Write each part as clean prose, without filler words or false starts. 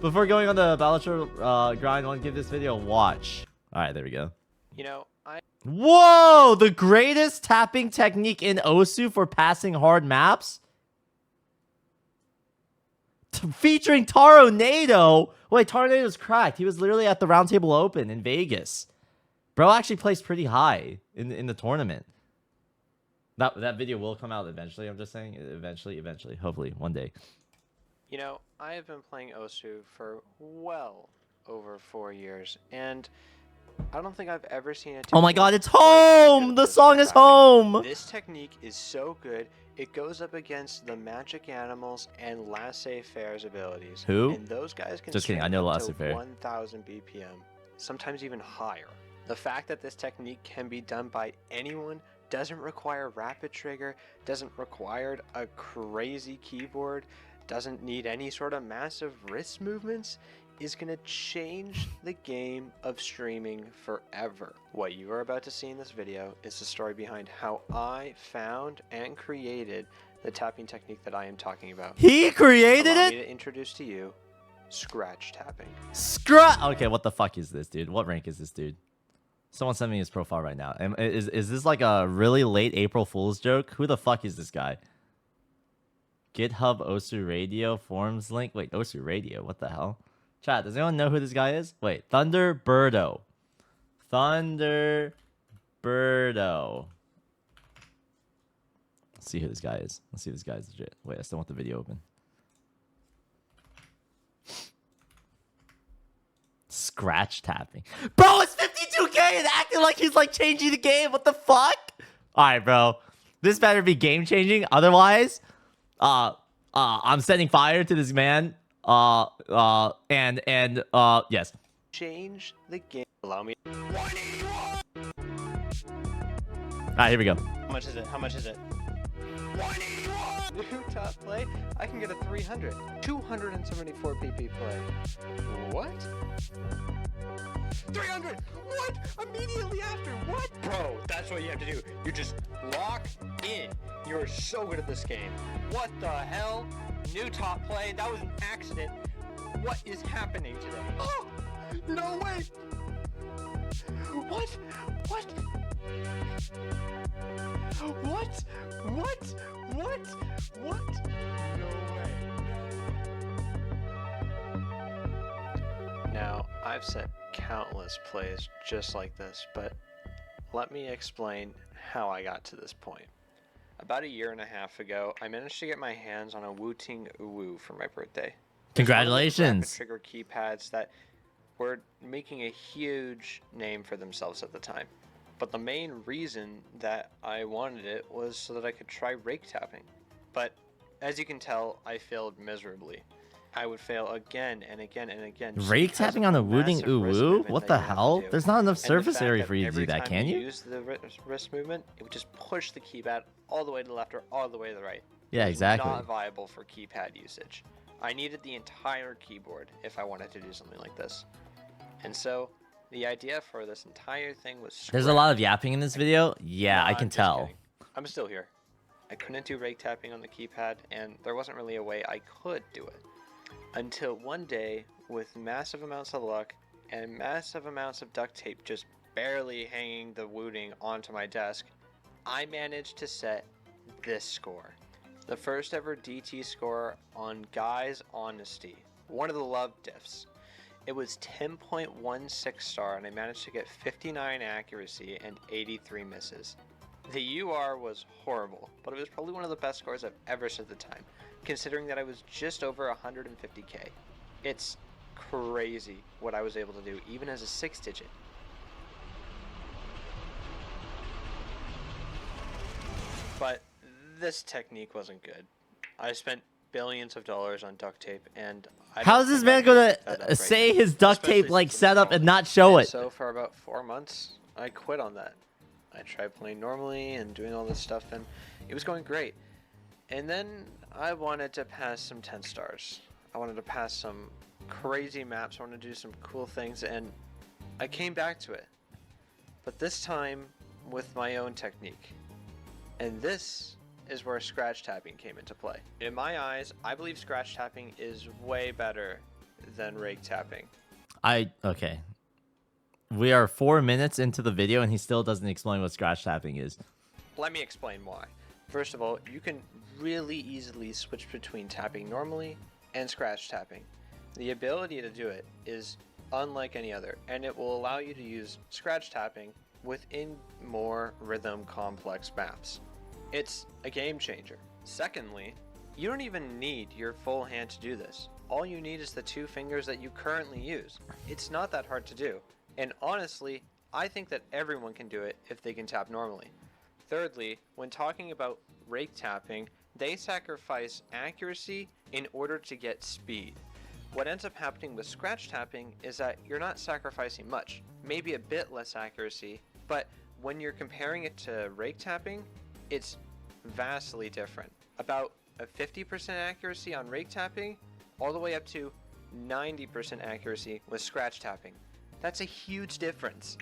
Before going on the Balatro grind, I want to give this video a watch. All right, there we go. You know, Whoa! The greatest tapping technique in Osu for passing hard maps? Featuring Tornado. Wait, Tornado's cracked. He was literally at the Roundtable Open in Vegas. Bro actually placed pretty high in the tournament. That video will come out eventually, I'm just saying. Eventually. Hopefully, one day. You know, I have been playing Osu for well over 4 years, and I don't think I've ever seen a... Oh my god, it's home! The song is home! This technique is so good, it goes up against the Magic Animals and Laissez-Faire's abilities. Who? And those guys can just kidding, I know up Laissez-Faire. to 1,000 BPM, sometimes even higher. The fact that this technique can be done by anyone, doesn't require rapid trigger, doesn't require a crazy keyboard, doesn't need any sort of massive wrist movements, is going to change the game of streaming forever. What you are about to see in this video is the story behind how I found and created the tapping technique that I am talking about. He created Allow it? me to introduce to you scratch tapping. Okay, what the fuck is this, dude? What rank is this, dude? Someone send me his profile right now. Is this like a really late April Fool's joke? Who the fuck is this guy? GitHub Osu Radio forums link. Wait, Osu Radio? What the hell? Chat, does anyone know who this guy is? Wait, Thunderbirdo. Thunderbirdo. Let's see who this guy is. Let's see if this guy's legit. Wait, I still want the video open. Scratch tapping. Bro, it's 52K and acting like he's like changing the game. What the fuck? Alright, bro. This better be game changing. Otherwise, I'm setting fire to this man. Yes. Change the game. Allow me. Alright, here we go. How much is it? How much is it? 181! New top play? I can get a 300. 274 PP play. What? 300! What? Immediately after? What? Bro, that's what you have to do. You just lock in. You're so good at this game. What the hell? New top play? That was an accident. What is happening today? Oh! No way! What? What? What? What? What? What? No way. Now, I've set countless plays just like this, but let me explain how I got to this point. About a year and a half ago, I managed to get my hands on a Wu-Ting Uwu for my birthday. Congratulations! Trigger keypads that were making a huge name for themselves at the time. But the main reason that I wanted it was so that I could try rake tapping. But as you can tell, I failed miserably. I would fail again and again and again. Rake tapping on a Wu-Ting Uwu? What the hell? There's not enough surface area for you to do that, can you? Use the wrist movement, it would just push the keypad all the way to the left or all the way to the right. Yeah, exactly. Not viable for keypad usage. I needed the entire keyboard if I wanted to do something like this. And so the idea for this entire thing was... There's a lot of yapping in this video. Yeah, No, I can tell. Kidding. I'm still here. I couldn't do rake tapping on the keypad, and there wasn't really a way I could do it. Until one day, with massive amounts of luck and massive amounts of duct tape just barely hanging the Wu-Ting onto my desk, I managed to set this score. The first ever DT score on Guy's Honesty. One of the love diffs. It was 10.16 star, and I managed to get 59 accuracy and 83 misses. The UR was horrible, but it was probably one of the best scores I've ever set at the time, considering that I was just over 150k. It's crazy what I was able to do, even as a 6-digit. But this technique wasn't good. I spent billions of dollars on duct tape, and how is this man gonna say his duct tape like setup and not show it? So for about 4 months, I quit on that. I tried playing normally and doing all this stuff, and it was going great. And then I wanted to pass some 10 stars. I wanted to pass some crazy maps. I wanted to do some cool things, and I came back to it. But this time with my own technique. And this is where scratch tapping came into play. In my eyes, I believe scratch tapping is way better than rake tapping. Okay. We are 4 minutes into the video and he still doesn't explain what scratch tapping is. Let me explain why. First of all, you can really easily switch between tapping normally and scratch tapping. The ability to do it is unlike any other, and it will allow you to use scratch tapping within more rhythm complex maps. It's a game changer. Secondly, you don't even need your full hand to do this. All you need is the 2 fingers that you currently use. It's not that hard to do. And honestly, I think that everyone can do it if they can tap normally. Thirdly, when talking about rake tapping, they sacrifice accuracy in order to get speed. What ends up happening with scratch tapping is that you're not sacrificing much, maybe a bit less accuracy, but when you're comparing it to rake tapping, it's vastly different. About a 50% accuracy on rake tapping, all the way up to 90% accuracy with scratch tapping. That's a huge difference.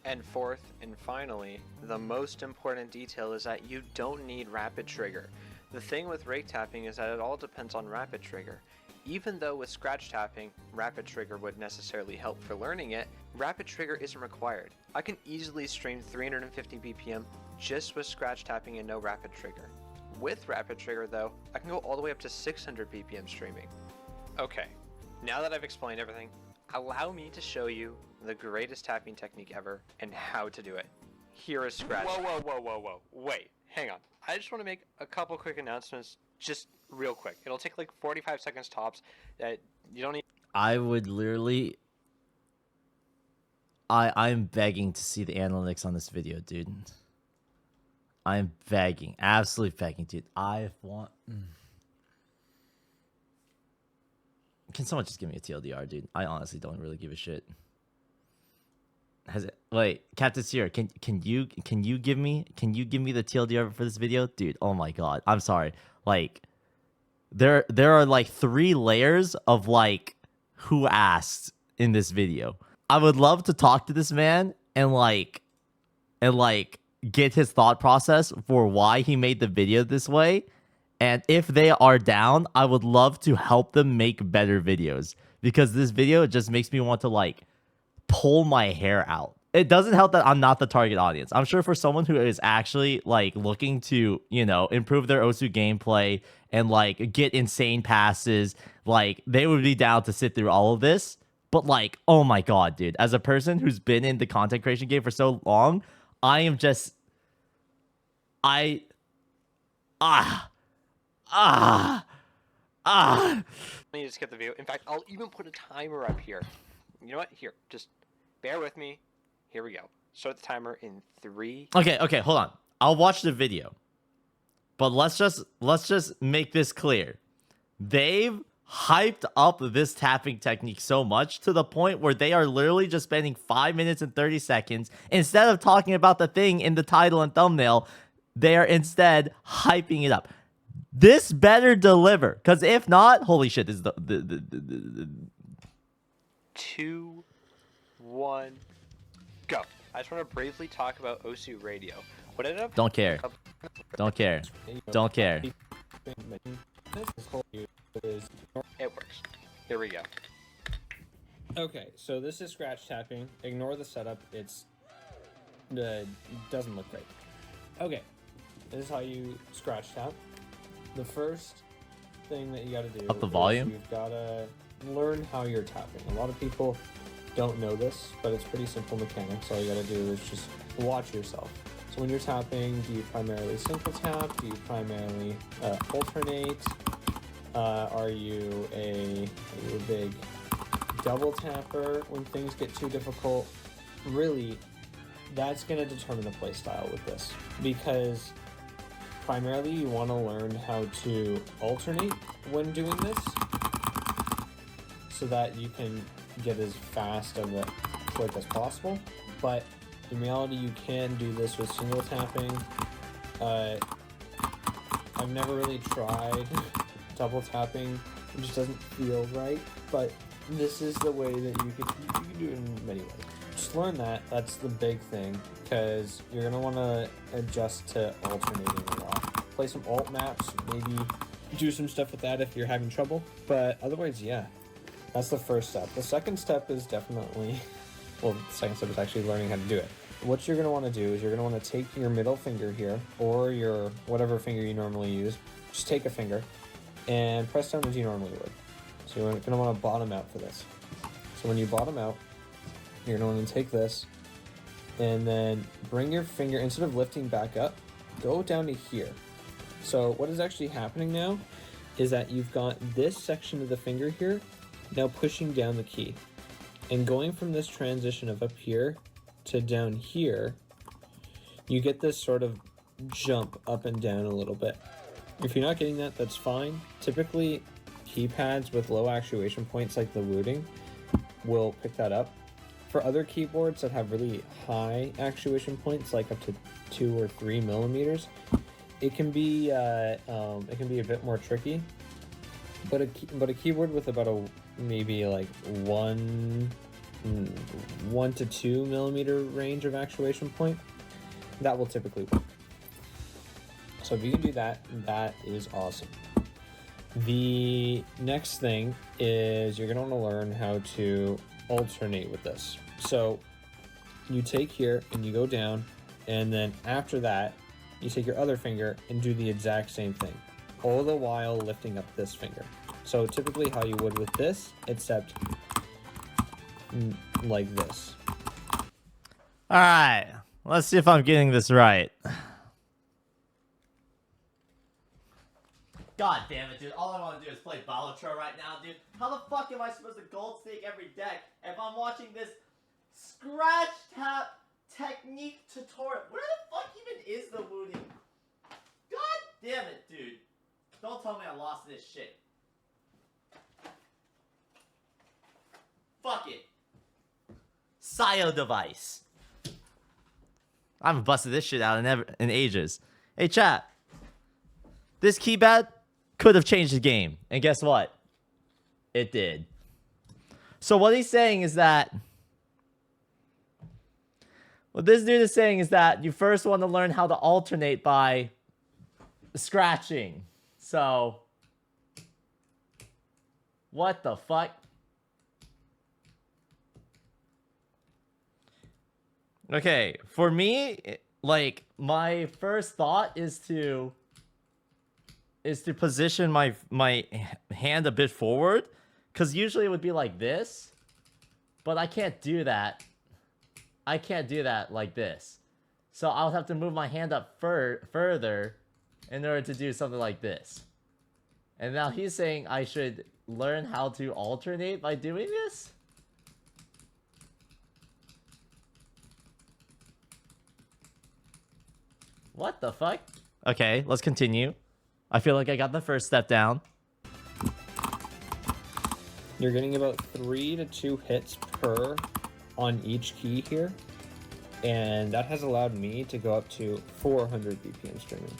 And fourth and finally, the most important detail is that you don't need rapid trigger. The thing with rake tapping is that it all depends on rapid trigger. Even though with scratch tapping, rapid trigger would necessarily help for learning it, rapid trigger isn't required. I can easily stream 350 BPM just with scratch tapping and no rapid trigger. With rapid trigger though, I can go all the way up to 600 BPM streaming. Okay, now that I've explained everything, allow me to show you the greatest tapping technique ever and how to do it. Here is scratch. Whoa. Wait, hang on. I just want to make a couple quick announcements, just real quick. It'll take like 45 seconds tops. You don't need. I would literally... I'm begging to see the analytics on this video, dude. I'm begging. Absolutely begging, dude. I want... Can someone just give me a TLDR, dude? I honestly don't really give a shit. Has it? Wait, Captain Sierra, can you give me the TLDR for this video, dude? Oh my god, I'm sorry. Like, there are like 3 layers of like who asked in this video. I would love to talk to this man and get his thought process for why he made the video this way. And if they are down, I would love to help them make better videos, because this video just makes me want to like pull my hair out. It doesn't help that I'm not the target audience. I'm sure for someone who is actually like looking to, you know, improve their Osu gameplay and like get insane passes, like they would be down to sit through all of this. But like, oh my god, dude, as a person who's been in the content creation game for so long, I am just Let me just get the video. In fact, I'll even put a timer up here. You know what? Here, just bear with me. Here we go. Start the timer in 3. Okay, hold on. I'll watch the video. But let's just make this clear. They've hyped up this tapping technique so much to the point where they are literally just spending 5 minutes and 30 seconds. Instead of talking about the thing in the title and thumbnail, they are instead hyping it up. This better deliver, because if not, holy shit, this is the 2, 1, go. I just want to briefly talk about Osu Radio. What ended up? Don't care. It works. Here we go. Okay, so this is scratch tapping. Ignore the setup. It's doesn't look great. Okay, this is how you scratch tap. The first thing that you got to do up the volume. You've got to learn how you're tapping. A lot of people don't know this, but it's pretty simple mechanics. All you got to do is just watch yourself. So when you're tapping, do you primarily single tap? Do you primarily alternate? Are you a big double tapper when things get too difficult? Really, that's going to determine the play style with this, because primarily you want to learn how to alternate when doing this so that you can get as fast of a click as possible. But in reality, you can do this with single tapping. I've never really tried double tapping. It just doesn't feel right, but this is the way that you can do it in many ways. Just learn that. That's the big thing, because you're going to want to adjust to alternating a lot. Play some alt maps, maybe do some stuff with that if you're having trouble. But otherwise, yeah, That's the first step. The second step is definitely, well, the second step is actually learning how to do it. What you're going to want to do is you're going to want to take your middle finger here, or your whatever finger you normally use. Just take a finger and press down as you normally would. So you're going to want to bottom out for this. So when you bottom out, you're going to want to take this and then bring your finger, instead of lifting back up, go down to here. So what is actually happening now is that you've got this section of the finger here now pushing down the key. And going from this transition of up here to down here, you get this sort of jump up and down a little bit. If you're not getting that, that's fine. Typically, keypads with low actuation points like the Wooting will pick that up. For other keyboards that have really high actuation points, like up to 2 or 3 millimeters, it can be a bit more tricky. But a keyboard with about maybe like 1 to 2 millimeter range of actuation point, that will typically work. So if you can do that, that is awesome. The next thing is you're going to want to learn how to alternate with this. So you take here and you go down, and then after that you take your other finger and do the exact same thing, all the while lifting up this finger. So typically how you would with this, except like this. All right, let's see if I'm getting this right. God damn it, dude. All I want to do is play Balatro right now, dude. How the fuck am I supposed to gold stake every deck if I'm watching this scratch tap technique tutorial? Where the fuck even is the Wooting? God damn it, dude. Don't tell me I lost this shit. Fuck it. Sio device. I haven't busted this shit out in ages. Hey, chat. This keypad could have changed the game. And guess what? It did. So what he's saying is that... What this dude is saying is that you first want to learn how to alternate by scratching. So... What the fuck? Okay, for me, like, my first thought is to position my hand a bit forward, because usually it would be like this, but I can't do that. I can't do that like this. So I'll have to move my hand up further in order to do something like this. And now he's saying I should learn how to alternate by doing this? What the fuck? Okay, let's continue. I feel like I got the first step down. You're getting about 3 to 2 hits per on each key here, and that has allowed me to go up to 400 BPM streaming.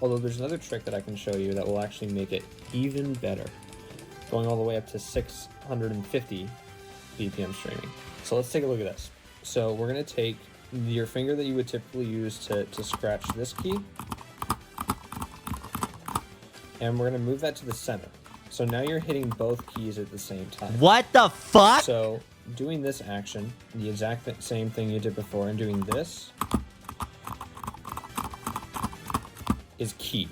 Although there's another trick that I can show you that will actually make it even better, going all the way up to 650 BPM streaming. So let's take a look at this. So we're going to take your finger that you would typically use to scratch this key, and we're going to move that to the center. So now you're hitting both keys at the same time. What the fuck? So doing this action, the exact same thing you did before, and doing this is key.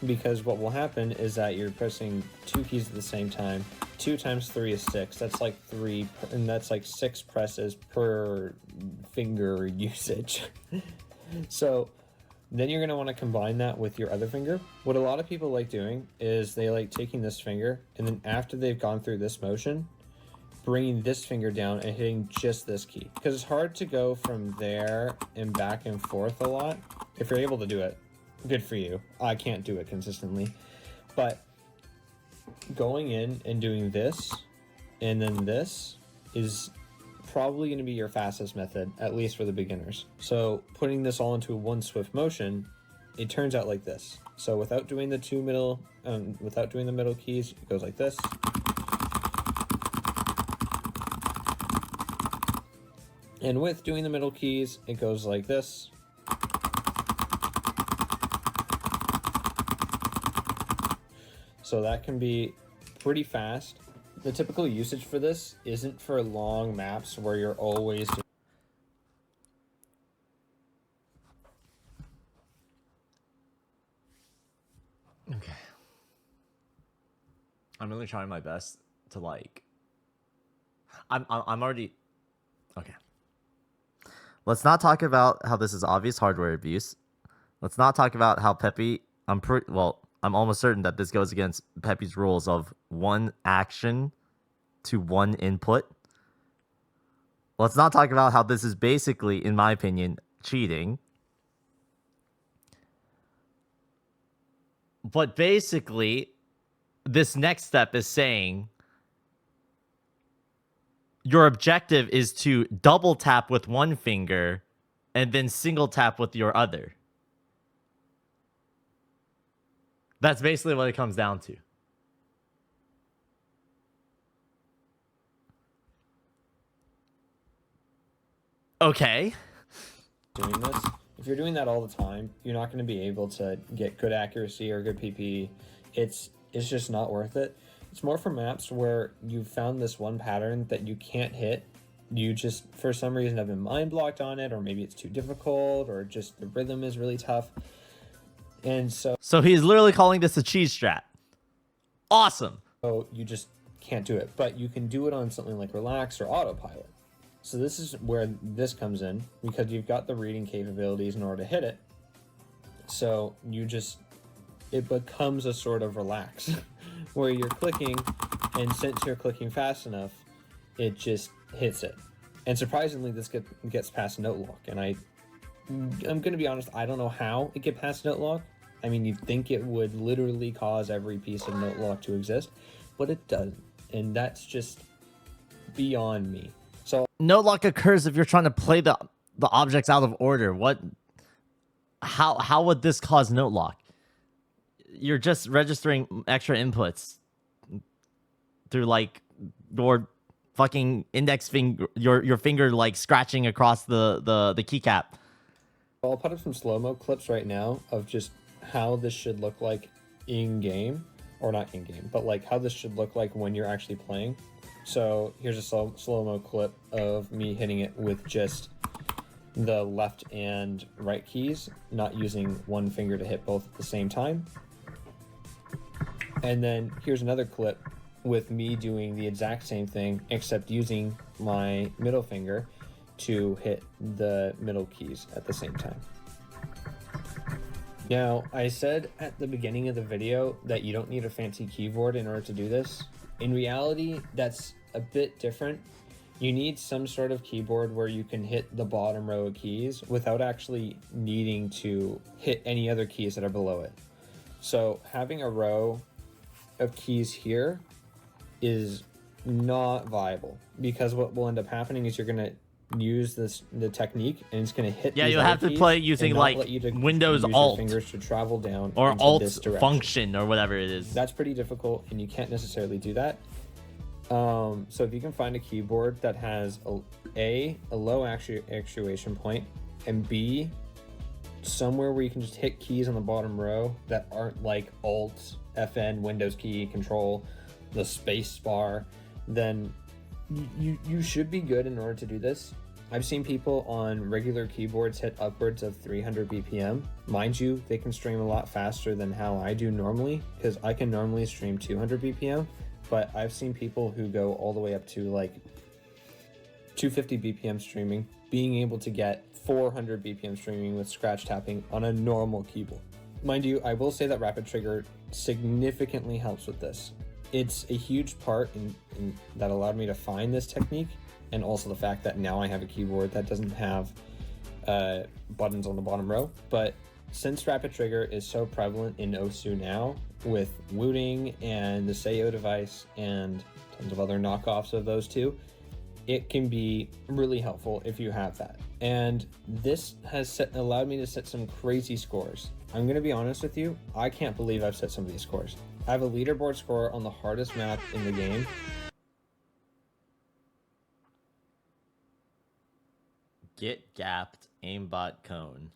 Because what will happen is that you're pressing 2 keys at the same time. 2 times 3 is 6. That's like 3, and that's like 6 presses per finger usage. So then you're going to want to combine that with your other finger. What a lot of people like doing is they like taking this finger, and then after they've gone through this motion, bringing this finger down and hitting just this key. Because it's hard to go from there and back and forth a lot. If you're able to do it, good for you. I can't do it consistently. But going in and doing this and then this is probably going to be your fastest method, at least for the beginners. So putting this all into one swift motion, it turns out like this. So without doing the middle keys, it goes like this. And with doing the middle keys, it goes like this. So that can be pretty fast. The typical usage for this isn't for long maps where you're always Okay. I'm really trying my best to like. I'm already. Okay. Let's not talk about how this is obvious hardware abuse. Let's not talk about how Pepe. I'm almost certain that this goes against Pepe's rules of one action to one input. Let's not talk about how this is basically, in my opinion, cheating. But basically, this next step is saying your objective is to double tap with one finger and then single tap with your other. That's basically what it comes down to. Okay. doing this. If you're doing that all the time, you're not going to be able to get good accuracy or good PP. It's just not worth it. It's more for maps where you've found this one pattern that you can't hit. You just, for some reason, have been mind blocked on it, or maybe it's too difficult, or just the rhythm is really tough. And so he's literally calling this a cheese strat. Awesome. You just can't do it. But you can do it on something like Relax or Autopilot. So this is where this comes in, because you've got the reading capabilities in order to hit it. So it becomes a sort of Relax where you're clicking, and since you're clicking fast enough, it just hits it. And surprisingly, this gets past note lock. And I'm going to be honest, I don't know how it gets past note lock. I mean, you'd think it would literally cause every piece of note lock to exist, but it doesn't. And that's just beyond me. So note lock occurs if you're trying to play the objects out of order. How would this cause note lock? You're just registering extra inputs through like your fucking index finger, your finger like scratching across the keycap. I'll put up some slow-mo clips right now of just how this should look like in-game, or not in-game, but like how this should look like when you're actually playing. So here's a slow-mo clip of me hitting it with just the left and right keys, not using one finger to hit both at the same time. And then here's another clip with me doing the exact same thing, except using my middle finger to hit the middle keys at the same time. Now, I said at the beginning of the video that you don't need a fancy keyboard in order to do this. In reality, that's a bit different. You need some sort of keyboard where you can hit the bottom row of keys without actually needing to hit any other keys that are below it. So having a row of keys here is not viable, because what will end up happening is you're going to use the technique, and it's going to hit. Yeah, you'll have to play using like Windows Alt fingers to travel down or into Alt this direction. function or whatever it is. That's pretty difficult, and you can't necessarily do that. So if you can find a keyboard that has a low actuation point, and B, somewhere where you can just hit keys on the bottom row that aren't like Alt, FN, Windows key, Control, the space bar, then you should be good in order to do this. I've seen people on regular keyboards hit upwards of 300 BPM. Mind you, they can stream a lot faster than how I do normally, because I can normally stream 200 BPM, but I've seen people who go all the way up to like 250 BPM streaming, being able to get 400 BPM streaming with scratch tapping on a normal keyboard. Mind you, I will say that Rapid Trigger significantly helps with this. It's a huge part in that allowed me to find this technique, and also the fact that now I have a keyboard that doesn't have buttons on the bottom row. But since Rapid Trigger is so prevalent in Osu now, with Wooting and the Seiyou device and tons of other knockoffs of those two, it can be really helpful if you have that. And this has allowed me to set some crazy scores. I'm going to be honest with you, I can't believe I've set some of these scores. I have a leaderboard score on the hardest map in the game. Get gapped, aimbot cone.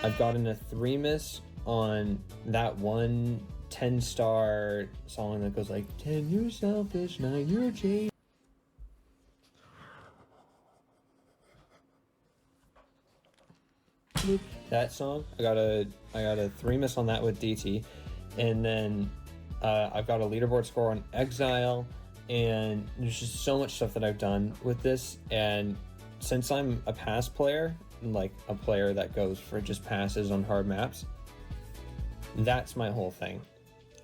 I've gotten a 3 miss on that one 10-star song that goes like 10 you're selfish, 9 you're jaded. That song, I got a 3 miss on that with DT, and then I've got a leaderboard score on Exile, and there's just so much stuff that I've done with this. And since I'm a pass player, like a player that goes for just passes on hard maps, that's my whole thing.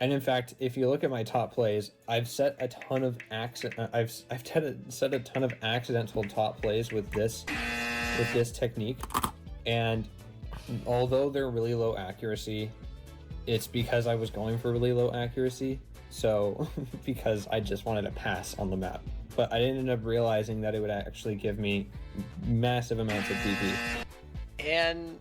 And in fact, if you look at my top plays, I've set a ton of set a ton of accidental top plays with this technique. And although they're really low accuracy, it's because I was going for really low accuracy. So because I just wanted to pass on the map. But I didn't end up realizing that it would actually give me massive amounts of PP. And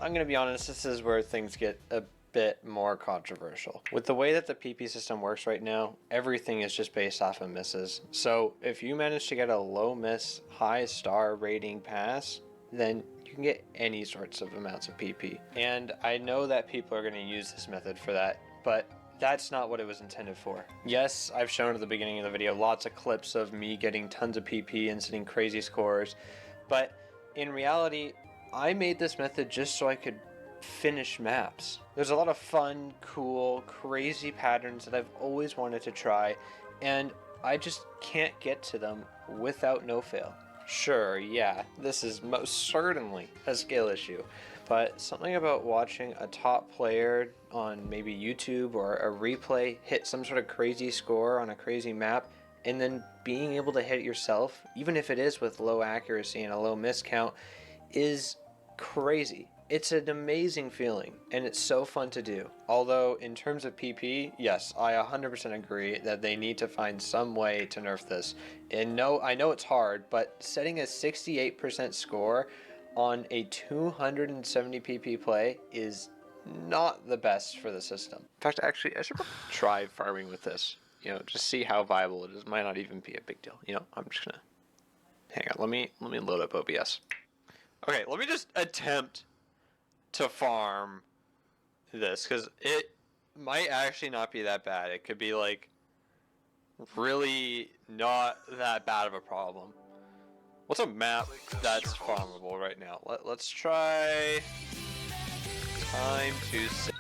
I'm going to be honest, this is where things get a bit more controversial. With the way that the PP system works right now, everything is just based off of misses. So if you manage to get a low miss, high star rating pass, then you can get any sorts of amounts of PP. And I know that people are going to use this method for that, but that's not what it was intended for. Yes, I've shown at the beginning of the video lots of clips of me getting tons of PP and setting crazy scores, but in reality, I made this method just so I could finish maps. There's a lot of fun, cool, crazy patterns that I've always wanted to try, and I just can't get to them without no fail. Sure, yeah, this is most certainly a skill issue, but something about watching a top player on maybe YouTube or a replay hit some sort of crazy score on a crazy map, and then being able to hit it yourself, even if it is with low accuracy and a low miss count, is crazy. It's an amazing feeling, and it's so fun to do. Although, in terms of PP, yes, I 100% agree that they need to find some way to nerf this. And no, I know it's hard, but setting a 68% score on a 270 PP play is not the best for the system. In fact, actually, I should try farming with this. You know, just see how viable it is. Might not even be a big deal. You know, I'm just gonna hang on. Let me load up OBS. Okay, let me just attempt to farm this, because it might actually not be that bad. It could be like really not that bad of a problem. What's a map that's farmable right now? Let's try time to save.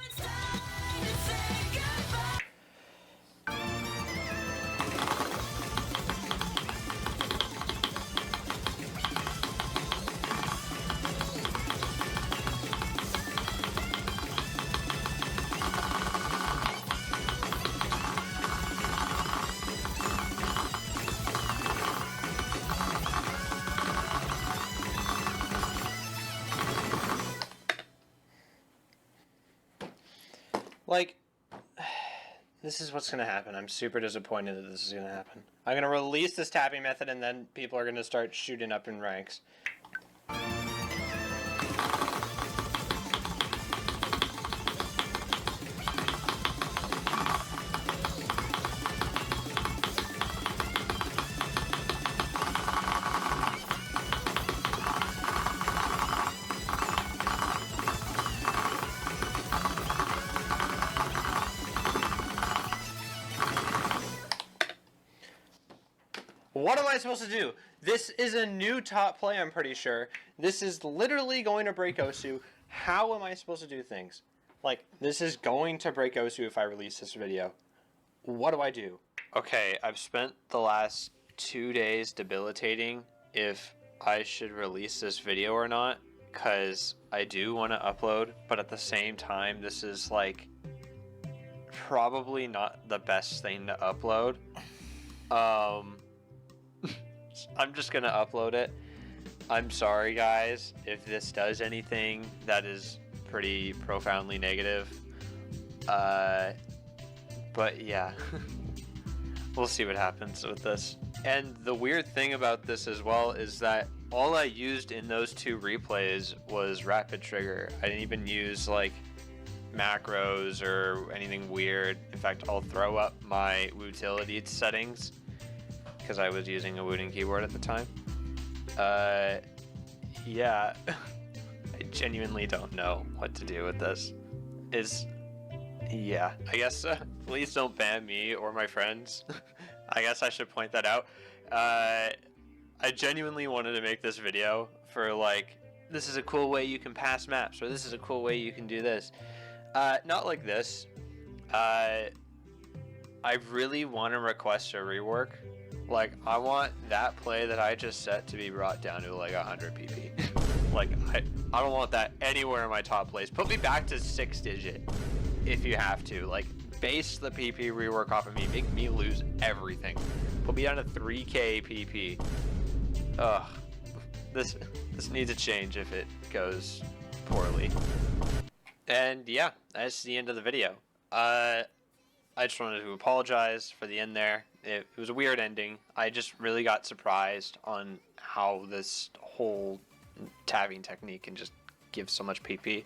Like, this is what's going to happen. I'm super disappointed that this is going to happen. I'm going to release this tapping method, and then people are going to start shooting up in ranks. What am I supposed to do? This is a new top play, I'm pretty sure. This is literally going to break Osu. How am I supposed to do things? Like, this is going to break Osu if I release this video. What do I do? Okay, I've spent the last 2 days debilitating if I should release this video or not, because I do want to upload, but at the same time, this is like probably not the best thing to upload. I'm just gonna upload it. I'm sorry guys if this does anything that is pretty profoundly negative. But yeah, we'll see what happens with this. And the weird thing about this as well is that all I used in those 2 replays was rapid trigger. I didn't even use like macros or anything weird. In fact, I'll throw up my utility settings, because I was using a wooden keyboard at the time. Yeah, I genuinely don't know what to do with this. Yeah, I guess please don't ban me or my friends. I guess I should point that out. I genuinely wanted to make this video for like, this is a cool way you can pass maps, or this is a cool way you can do this. Not like this. I really want to request a rework. Like, I want that play that I just set to be brought down to like 100 PP. Like, I don't want that anywhere in my top plays. Put me back to 6-digit if you have to. Like, base the PP rework off of me. Make me lose everything. Put me down to 3k PP. Ugh. This needs a change if it goes poorly. And yeah, that's the end of the video. I just wanted to apologize for the end there. It was a weird ending. I just really got surprised on how this whole tabbing technique can just give so much PP.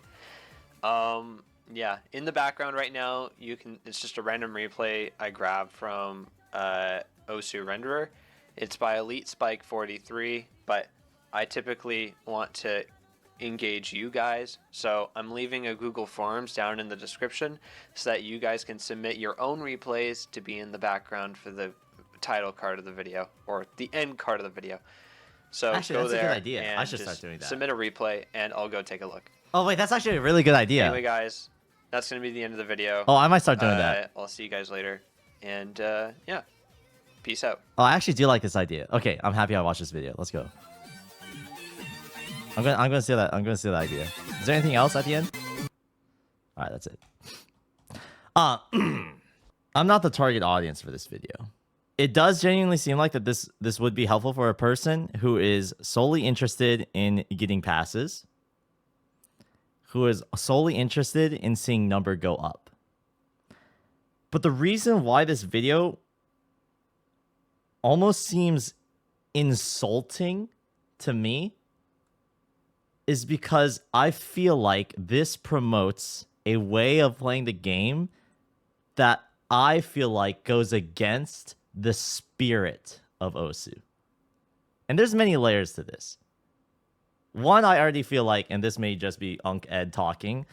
Yeah, in the background right now, it's just a random replay I grabbed from Osu Renderer. It's by Elite Spike 43, but I typically want to engage you guys, so I'm leaving a Google Forms down in the description so that you guys can submit your own replays to be in the background for the title card of the video or the end card of the video. So Actually, go that's there a good idea. and I should just start doing that. submit a replay and I'll go take a look. Oh wait, that's actually a really good idea. Anyway, guys, that's gonna be the end of the video. Oh, I might start doing that. I'll see you guys later, and yeah, peace out. Oh, I actually do like this idea. Okay, I'm happy I watched this video. Let's go. I'm gonna steal that. I'm gonna steal that idea. Is there anything else at the end? All right, that's it. I'm not the target audience for this video. It does genuinely seem like that this would be helpful for a person who is solely interested in getting passes, who is solely interested in seeing number go up. But the reason why this video almost seems insulting to me is because I feel like this promotes a way of playing the game that I feel like goes against the spirit of Osu. And there's many layers to this. One, I already feel like, and this may just be Unk Ed talking,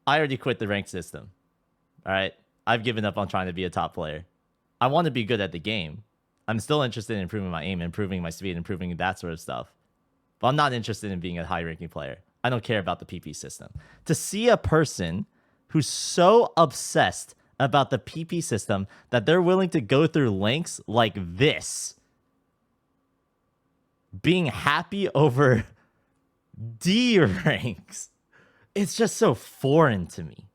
I already quit the ranked system. All right? I've given up on trying to be a top player. I want to be good at the game. I'm still interested in improving my aim, improving my speed, improving that sort of stuff. But I'm not interested in being a high-ranking player. I don't care about the PP system. To see a person who's so obsessed about the PP system that they're willing to go through lengths like this, being happy over D ranks, it's just so foreign to me.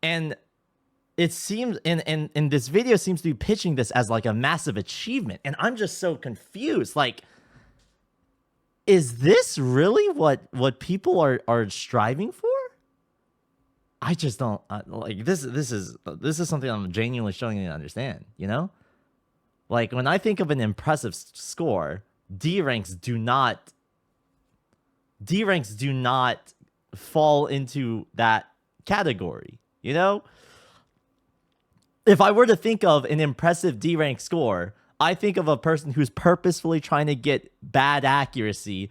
And it seems, and this video seems to be pitching this as like a massive achievement. And I'm just so confused. Like, is this really what people are striving for? I just don't like this. This is something I'm genuinely struggling to understand. You know, like when I think of an impressive score, D ranks do not fall into that category. You know, if I were to think of an impressive D rank score, I think of a person who's purposefully trying to get bad accuracy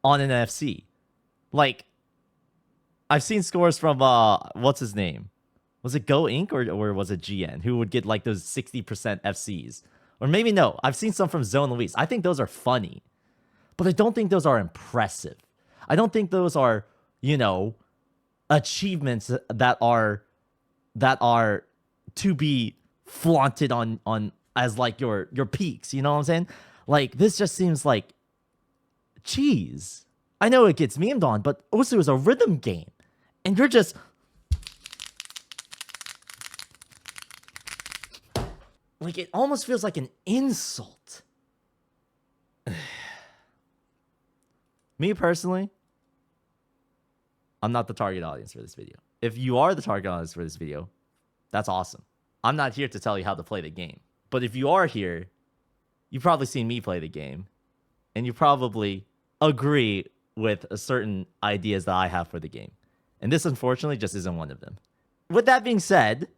on an FC. Like, I've seen scores from, what's his name? Was it Go Inc. or was it GN? Who would get like those 60% FCs? Or maybe no. I've seen some from Zone Luis. I think those are funny. But I don't think those are impressive. I don't think those are, you know, achievements that are to be flaunted on as like your peaks, you know what I'm saying? Like, this just seems like cheese. I know it gets memed on, but Osu is a rhythm game. And you're just like, it almost feels like an insult. Me personally, I'm not the target audience for this video. If you are the target audience for this video, that's awesome. I'm not here to tell you how to play the game. But if you are here, you've probably seen me play the game. And you probably agree with certain ideas that I have for the game. And this, unfortunately, just isn't one of them. With that being said,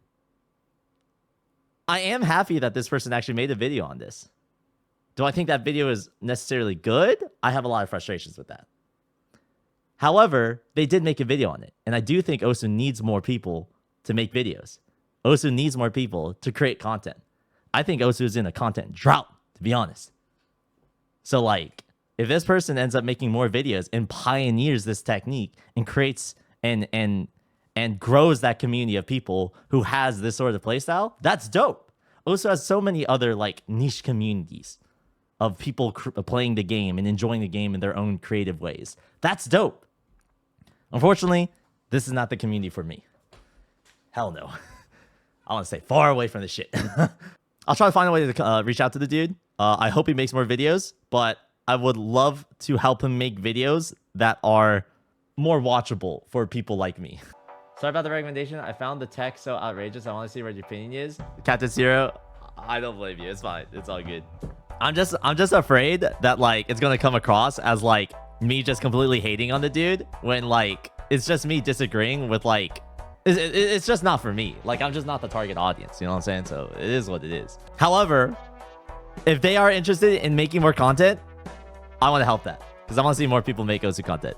I am happy that this person actually made a video on this. Do I think that video is necessarily good? I have a lot of frustrations with that. However, they did make a video on it. And I do think Osu needs more people to make videos. Osu needs more people to create content. I think Osu is in a content drought, to be honest. So, like, if this person ends up making more videos and pioneers this technique and creates and grows that community of people who has this sort of playstyle, that's dope. Osu has so many other, like, niche communities of people playing the game and enjoying the game in their own creative ways. That's dope. Unfortunately, this is not the community for me. Hell no. I want to stay far away from this shit. I'll try to find a way to reach out to the dude. I hope he makes more videos, but I would love to help him make videos that are more watchable for people like me. Sorry about the recommendation. I found the tech so outrageous. I want to see what your opinion is. Captain Zero, I don't blame you. It's fine. It's all good. I'm just afraid that, like, it's gonna come across as, like, me just completely hating on the dude when, like, it's just me disagreeing with, like, it's just not for me. Like, I'm just not the target audience. You know what I'm saying? So it is what it is. However, if they are interested in making more content, I want to help that because I want to see more people make Osu content.